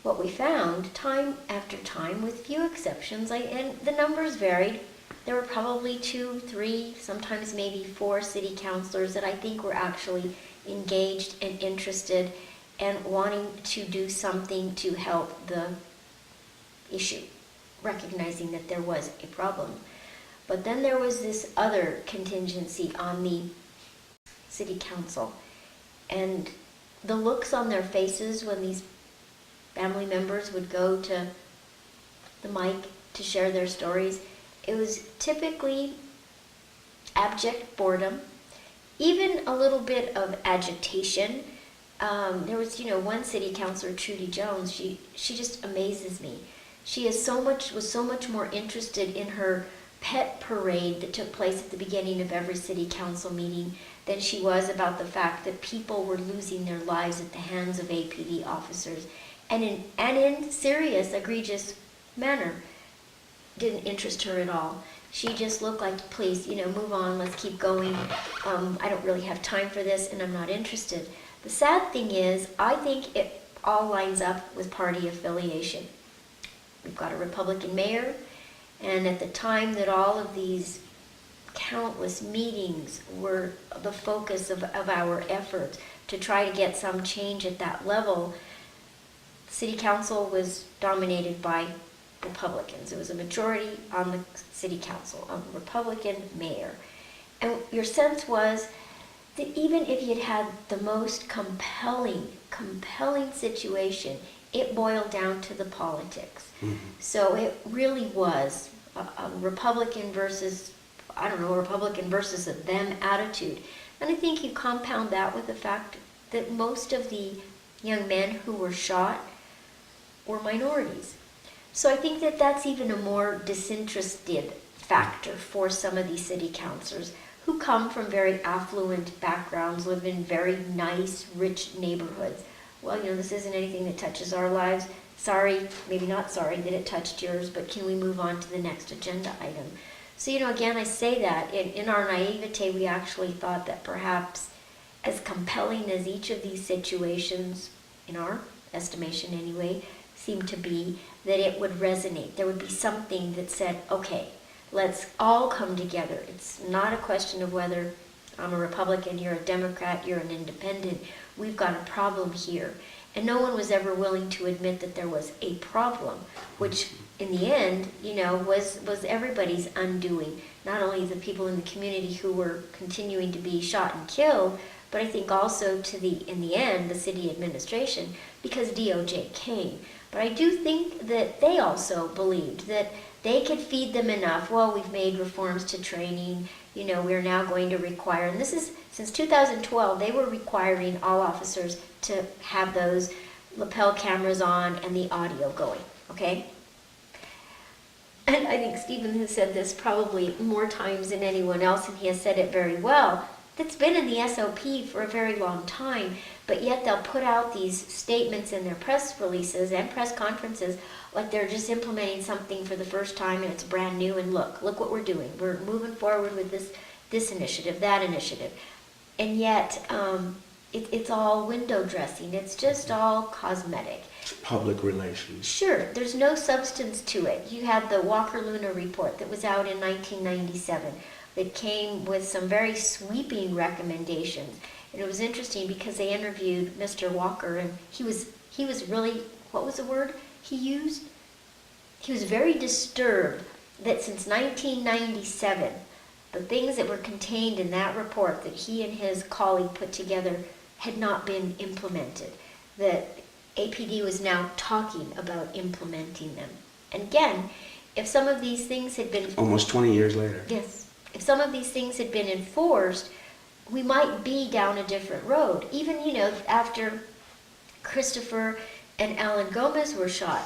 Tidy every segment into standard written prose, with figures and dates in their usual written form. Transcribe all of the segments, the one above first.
what we found time after time, with few exceptions, and the numbers varied. There were probably 2, 3, sometimes maybe 4 city councilors that I think were actually engaged and interested and wanting to do something to help the issue, recognizing that there was a problem. But then there was this other contingency on the city council, and the looks on their faces when these family members would go to the mic to share their stories, it was typically abject boredom, even a little bit of agitation. There was, one city councilor, Trudy Jones. She just amazes me. She was so much more interested in her pet parade that took place at the beginning of every city council meeting than she was about the fact that people were losing their lives at the hands of APD officers, and in serious, egregious manner. Didn't interest her at all. She just looked like, please, move on, let's keep going. I don't really have time for this, and I'm not interested. The sad thing is, I think it all lines up with party affiliation. We've got a Republican mayor, and at the time that all of these countless meetings were the focus of our efforts to try to get some change at that level, city council was dominated by Republicans. It was a majority on the city council, a Republican mayor. And your sense was that even if you'd had the most compelling situation, it boiled down to the politics. Mm-hmm. So it really was a Republican versus a them attitude. And I think you compound that with the fact that most of the young men who were shot were minorities. So I think that that's even a more disinterested factor for some of these city councilors who come from very affluent backgrounds, live in very nice, rich neighborhoods. Well, this isn't anything that touches our lives. Sorry, maybe not sorry that it touched yours, but can we move on to the next agenda item? So, again, I say that in our naivete, we actually thought that perhaps as compelling as each of these situations, in our estimation anyway, seemed to be, that it would resonate. There would be something that said, okay, let's all come together. It's not a question of whether I'm a Republican, you're a Democrat, you're an independent. We've got a problem here. And no one was ever willing to admit that there was a problem, which in the end, was everybody's undoing. Not only the people in the community who were continuing to be shot and killed, but I think also in the end, the city administration, because DOJ came. But I do think that they also believed that they could feed them enough. Well, we've made reforms to training. We're now going to require, and this is since 2012, they were requiring all officers to have those lapel cameras on and the audio going, okay? And I think Stephen has said this probably more times than anyone else, and he has said it very well. That's been in the SOP for a very long time, but yet they'll put out these statements in their press releases and press conferences like they're just implementing something for the first time and it's brand new, and look what we're doing. We're moving forward with this initiative, that initiative. And yet it's all window dressing. It's just all cosmetic. Public relations. Sure, there's no substance to it. You had the Walker-Luna report that was out in 1997 that came with some very sweeping recommendations. And it was interesting because they interviewed Mr. Walker, and he was really, what was the word he used? He was very disturbed that since 1997, the things that were contained in that report that he and his colleague put together had not been implemented. That APD was now talking about implementing them. And again, if some of these things had been... Almost 20 years later. Yes. If some of these things had been enforced, we might be down a different road. Even, after Christopher and Alan Gomez were shot,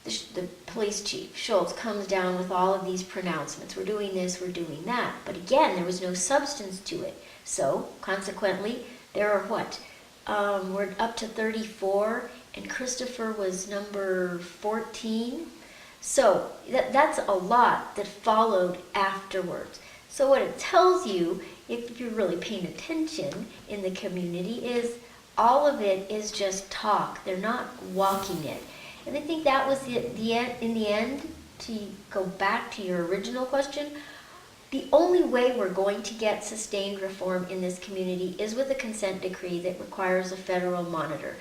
the police chief, Schultz, comes down with all of these pronouncements. We're doing this, we're doing that. But again, there was no substance to it. So, consequently, there are what? We're up to 34, and Christopher was number 14. So that's a lot that followed afterwards. So what it tells you, if you're really paying attention in the community, is all of it is just talk. They're not walking it. And I think that was in the end, to go back to your original question, the only way we're going to get sustained reform in this community is with a consent decree that requires a federal monitor.